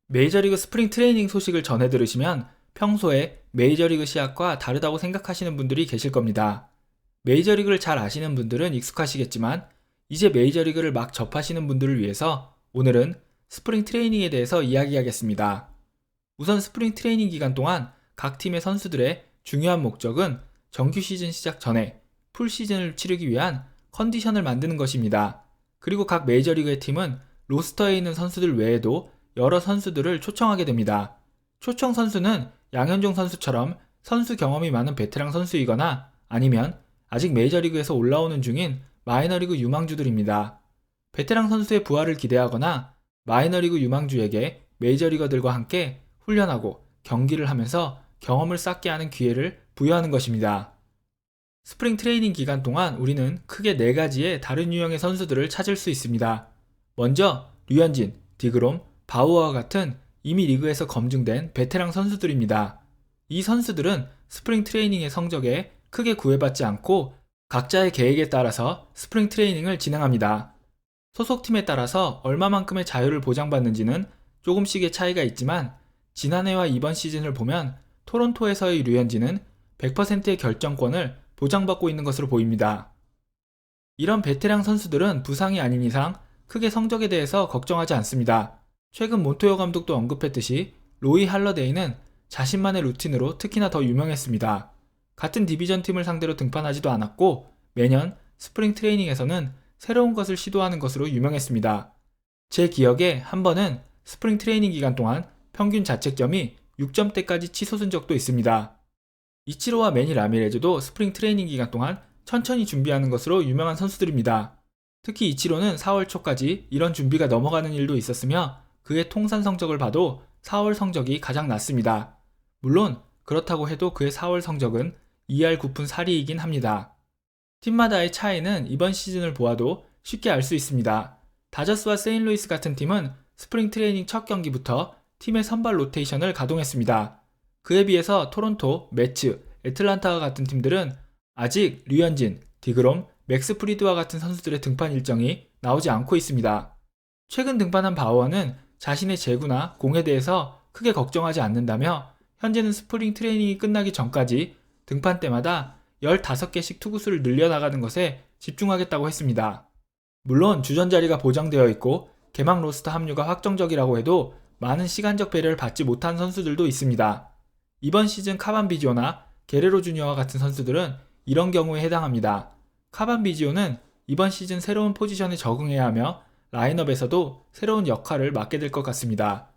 메이저리그 스프링 트레이닝 소식을 전해 들으시면 평소에 메이저리그 시합과 다르다고 생각하시는 분들이 계실 겁니다. 메이저리그를 잘 아시는 분들은 익숙하시겠지만 이제 메이저리그를 막 접하시는 분들을 위해서 오늘은 스프링 트레이닝에 대해서 이야기하겠습니다. 우선 스프링 트레이닝 기간 동안 각 팀의 선수들의 중요한 목적은 정규 시즌 시작 전에 풀 시즌을 치르기 위한 컨디션을 만드는 것입니다. 그리고 각 메이저리그의 팀은 로스터에 있는 선수들 외에도 여러 선수들을 초청하게 됩니다. 초청 선수는 양현종 선수처럼 선수 경험이 많은 베테랑 선수이거나 아니면 아직 메이저리그에서 올라오는 중인 마이너리그 유망주들입니다. 베테랑 선수의 부활을 기대하거나 마이너리그 유망주에게 메이저리거들과 함께 훈련하고 경기를 하면서 경험을 쌓게 하는 기회를 부여하는 것입니다. 스프링 트레이닝 기간 동안 우리는 크게 4가지의 다른 유형의 선수들을 찾을 수 있습니다. 먼저 류현진, 디그롬, 바우어와 같은 이미 리그에서 검증된 베테랑 선수들입니다. 이 선수들은 스프링 트레이닝의 성적에 크게 구애받지 않고 각자의 계획에 따라서 스프링 트레이닝을 진행합니다. 소속팀에 따라서 얼마만큼의 자유를 보장받는지는 조금씩의 차이가 있지만 지난해와 이번 시즌을 보면 토론토에서의 류현진은 100%의 결정권을 보장받고 있는 것으로 보입니다. 이런 베테랑 선수들은 부상이 아닌 이상 크게 성적에 대해서 걱정하지 않습니다. 최근 몬토요 감독도 언급했듯이 로이 할러데이는 자신만의 루틴으로 특히나 더 유명했습니다. 같은 디비전 팀을 상대로 등판하지도 않았고 매년 스프링 트레이닝에서는 새로운 것을 시도하는 것으로 유명했습니다. 제 기억에 한 번은 스프링 트레이닝 기간 동안 평균 자책점이 6점대까지 치솟은 적도 있습니다. 이치로와 매니 라미레즈도 스프링 트레이닝 기간 동안 천천히 준비하는 것으로 유명한 선수들입니다. 특히 이치로는 4월 초까지 이런 준비가 넘어가는 일도 있었으며 그의 통산 성적을 봐도 4월 성적이 가장 낮습니다. 물론 그렇다고 해도 그의 4월 성적은 2할 9푼 4리이긴 합니다. 팀마다의 차이는 이번 시즌을 보아도 쉽게 알 수 있습니다. 다저스와 세인루이스 같은 팀은 스프링 트레이닝 첫 경기부터 팀의 선발 로테이션을 가동했습니다. 그에 비해서 토론토, 매츠, 애틀란타와 같은 팀들은 아직 류현진, 디그롬, 맥스 프리드와 같은 선수들의 등판 일정이 나오지 않고 있습니다. 최근 등판한 바우어는 자신의 제구나 공에 대해서 크게 걱정하지 않는다며 현재는 스프링 트레이닝이 끝나기 전까지 등판 때마다 15개씩 투구수를 늘려나가는 것에 집중하겠다고 했습니다. 물론 주전 자리가 보장되어 있고 개막 로스터 합류가 확정적이라고 해도 많은 시간적 배려를 받지 못한 선수들도 있습니다. 이번 시즌 카반 비지오나 게레로 주니어와 같은 선수들은 이런 경우에 해당합니다. 카반 비지오는 이번 시즌 새로운 포지션에 적응해야 하며 라인업에서도 새로운 역할을 맡게 될 것 같습니다.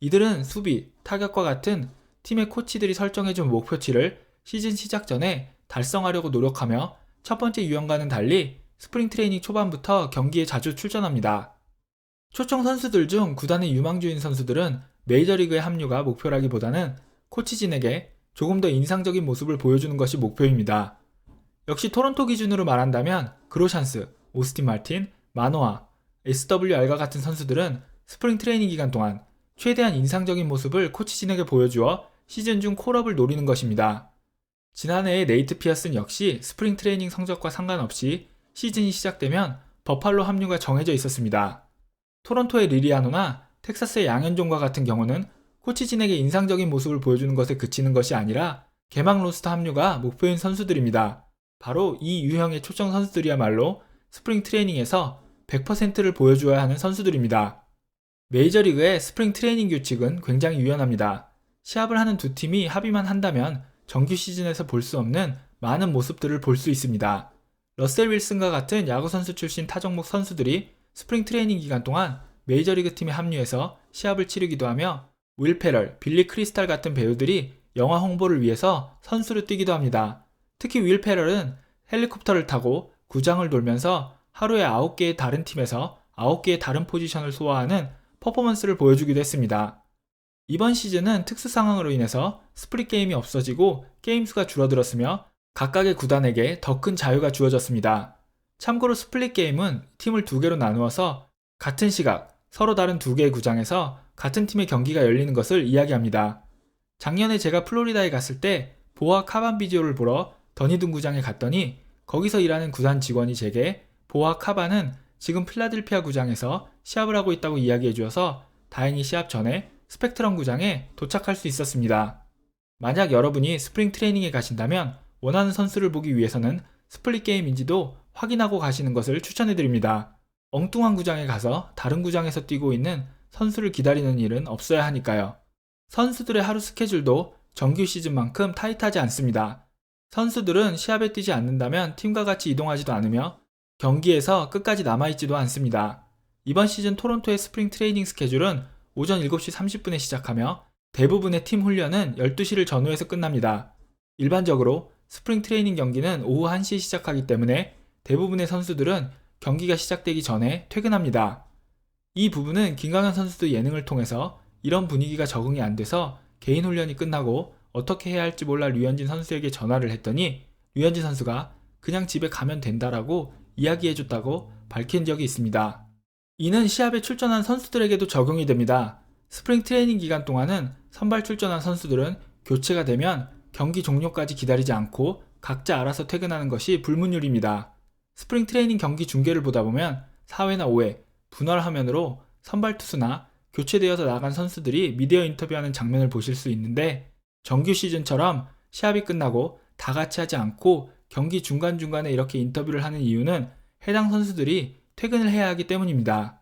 이들은 수비, 타격과 같은 팀의 코치들이 설정해준 목표치를 시즌 시작 전에 달성하려고 노력하며 첫 번째 유형과는 달리 스프링 트레이닝 초반부터 경기에 자주 출전합니다. 초청 선수들 중 구단의 유망주인 선수들은 메이저리그의 합류가 목표라기보다는 코치진에게 조금 더 인상적인 모습을 보여주는 것이 목표입니다. 역시 토론토 기준으로 말한다면 그로샨스, 오스틴 마틴, 마노아, SWR과 같은 선수들은 스프링 트레이닝 기간 동안 최대한 인상적인 모습을 코치진에게 보여주어 시즌 중 콜업을 노리는 것입니다. 지난해의 네이트 피어슨 역시 스프링 트레이닝 성적과 상관없이 시즌이 시작되면 버팔로 합류가 정해져 있었습니다. 토론토의 리리아노나 텍사스의 양현종과 같은 경우는 코치진에게 인상적인 모습을 보여주는 것에 그치는 것이 아니라 개막 로스터 합류가 목표인 선수들입니다. 바로 이 유형의 초청 선수들이야말로 스프링 트레이닝에서 100%를 보여줘야 하는 선수들입니다. 메이저리그의 스프링 트레이닝 규칙은 굉장히 유연합니다. 시합을 하는 두 팀이 합의만 한다면 정규 시즌에서 볼 수 없는 많은 모습들을 볼 수 있습니다. 러셀 윌슨과 같은 야구선수 출신 타종목 선수들이 스프링 트레이닝 기간 동안 메이저리그 팀에 합류해서 시합을 치르기도 하며 윌 페럴, 빌리 크리스탈 같은 배우들이 영화 홍보를 위해서 선수로 뛰기도 합니다. 특히 윌 페럴은 헬리콥터를 타고 구장을 돌면서 하루에 9개의 다른 팀에서 9개의 다른 포지션을 소화하는 퍼포먼스를 보여주기도 했습니다. 이번 시즌은 특수 상황으로 인해서 스프릿 게임이 없어지고 게임 수가 줄어들었으며 각각의 구단에게 더 큰 자유가 주어졌습니다. 참고로 스플릿 게임은 팀을 2개로 나누어서 같은 시각 서로 다른 2개의 구장에서 같은 팀의 경기가 열리는 것을 이야기합니다. 작년에 제가 플로리다에 갔을 때 보아 카반 비디오를 보러 더니든 구장에 갔더니 거기서 일하는 구단 직원이 제게 보아 카반은 지금 필라델피아 구장에서 시합을 하고 있다고 이야기해 주어서 다행히 시합 전에 스펙트럼 구장에 도착할 수 있었습니다. 만약 여러분이 스프링 트레이닝에 가신다면 원하는 선수를 보기 위해서는 스플릿 게임인지도 확인하고 가시는 것을 추천해드립니다. 엉뚱한 구장에 가서 다른 구장에서 뛰고 있는 선수를 기다리는 일은 없어야 하니까요. 선수들의 하루 스케줄도 정규 시즌만큼 타이트하지 않습니다. 선수들은 시합에 뛰지 않는다면 팀과 같이 이동하지도 않으며 경기에서 끝까지 남아있지도 않습니다. 이번 시즌 토론토의 스프링 트레이닝 스케줄은 오전 7시 30분에 시작하며 대부분의 팀 훈련은 12시를 전후해서 끝납니다. 일반적으로 스프링 트레이닝 경기는 오후 1시에 시작하기 때문에 대부분의 선수들은 경기가 시작되기 전에 퇴근합니다. 이 부분은 김강현 선수도 예능을 통해서 이런 분위기가 적응이 안 돼서 개인 훈련이 끝나고 어떻게 해야 할지 몰라 류현진 선수에게 전화를 했더니 류현진 선수가 그냥 집에 가면 된다라고 이야기해줬다고 밝힌 적이 있습니다. 이는 시합에 출전한 선수들에게도 적용이 됩니다. 스프링 트레이닝 기간 동안은 선발 출전한 선수들은 교체가 되면 경기 종료까지 기다리지 않고 각자 알아서 퇴근하는 것이 불문율입니다. 스프링 트레이닝 경기 중계를 보다 보면 4회나 5회 분할 화면으로 선발 투수나 교체되어서 나간 선수들이 미디어 인터뷰하는 장면을 보실 수 있는데 정규 시즌처럼 시합이 끝나고 다 같이 하지 않고 경기 중간중간에 이렇게 인터뷰를 하는 이유는 해당 선수들이 퇴근을 해야 하기 때문입니다.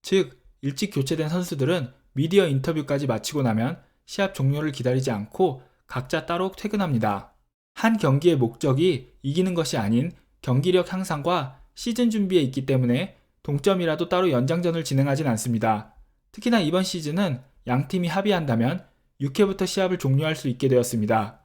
즉, 일찍 교체된 선수들은 미디어 인터뷰까지 마치고 나면 시합 종료를 기다리지 않고 각자 따로 퇴근합니다. 한 경기의 목적이 이기는 것이 아닌 경기력 향상과 시즌 준비에 있기 때문에 동점이라도 따로 연장전을 진행하진 않습니다. 특히나 이번 시즌은 양팀이 합의한다면 6회부터 시합을 종료할 수 있게 되었습니다.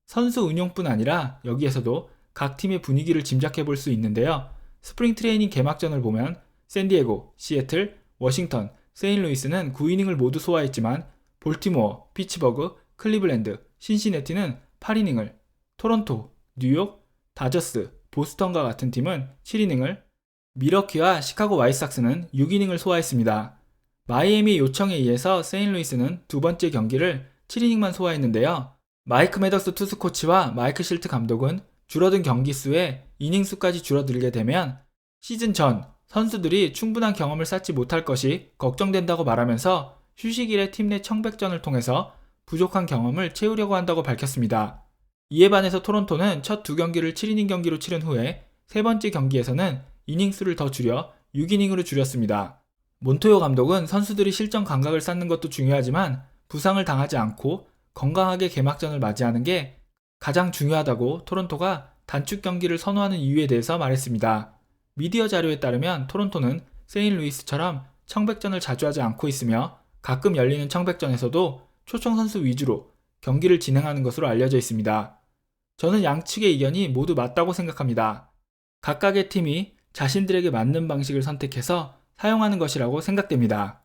선수 운용뿐 아니라 여기에서도 각 팀의 분위기를 짐작해 볼 수 있는데요. 스프링 트레이닝 개막전을 보면 샌디에고, 시애틀, 워싱턴, 세인루이스는 9이닝을 모두 소화했지만 볼티모어, 피츠버그, 클리블랜드, 신시내티는 8이닝을, 토론토, 뉴욕, 다저스, 보스턴과 같은 팀은 7이닝을, 미러키와 시카고 와이삭스는 6이닝을 소화했습니다. 마이애미 요청에 의해서 세인루이스는 두 번째 경기를 7이닝만 소화했는데요. 마이크 매덕스 투수 코치와 마이크 실트 감독은 줄어든 경기 수에 이닝 수까지 줄어들게 되면 시즌 전 선수들이 충분한 경험을 쌓지 못할 것이 걱정된다고 말하면서 휴식일에 팀 내 청백전을 통해서 부족한 경험을 채우려고 한다고 밝혔습니다. 이에 반해서 토론토는 첫 두 경기를 7이닝 경기로 치른 후에 세 번째 경기에서는 이닝 수를 더 줄여 6이닝으로 줄였습니다. 몬토요 감독은 선수들이 실전 감각을 쌓는 것도 중요하지만 부상을 당하지 않고 건강하게 개막전을 맞이하는 게 가장 중요하다고 토론토가 단축 경기를 선호하는 이유에 대해서 말했습니다. 미디어 자료에 따르면 토론토는 세인루이스처럼 청백전을 자주 하지 않고 있으며 가끔 열리는 청백전에서도 초청 선수 위주로 경기를 진행하는 것으로 알려져 있습니다. 저는 양측의 의견이 모두 맞다고 생각합니다. 각각의 팀이 자신들에게 맞는 방식을 선택해서 사용하는 것이라고 생각됩니다.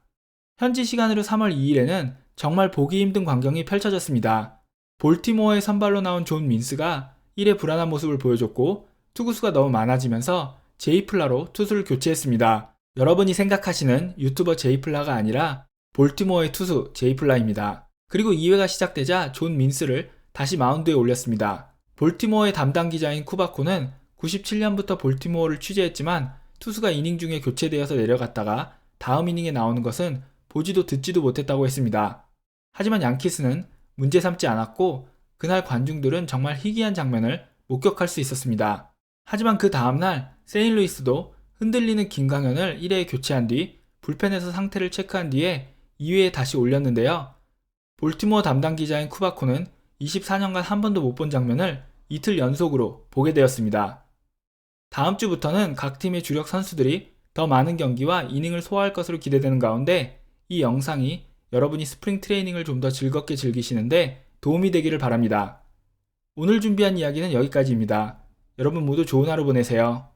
현지 시간으로 3월 2일에는 정말 보기 힘든 광경이 펼쳐졌습니다. 볼티모어의 선발로 나온 존 민스가 1회 불안한 모습을 보여줬고 투구수가 너무 많아지면서 제이플라로 투수를 교체했습니다. 여러분이 생각하시는 유튜버 제이플라가 아니라 볼티모어의 투수 제이플라입니다. 그리고 2회가 시작되자 존 민스를 다시 마운드에 올렸습니다. 볼티모어의 담당 기자인 쿠바코는 97년부터 볼티모어를 취재했지만 투수가 이닝 중에 교체되어서 내려갔다가 다음 이닝에 나오는 것은 보지도 듣지도 못했다고 했습니다. 하지만 양키스는 문제 삼지 않았고 그날 관중들은 정말 희귀한 장면을 목격할 수 있었습니다. 하지만 그 다음날 세인루이스도 흔들리는 김강현을 1회에 교체한 뒤 불펜에서 상태를 체크한 뒤에 2회에 다시 올렸는데요. 볼티모어 담당 기자인 쿠바코는 24년간 한 번도 못 본 장면을 이틀 연속으로 보게 되었습니다. 다음 주부터는 각 팀의 주력 선수들이 더 많은 경기와 이닝을 소화할 것으로 기대되는 가운데 이 영상이 여러분이 스프링 트레이닝을 좀 더 즐겁게 즐기시는데 도움이 되기를 바랍니다. 오늘 준비한 이야기는 여기까지입니다. 여러분 모두 좋은 하루 보내세요.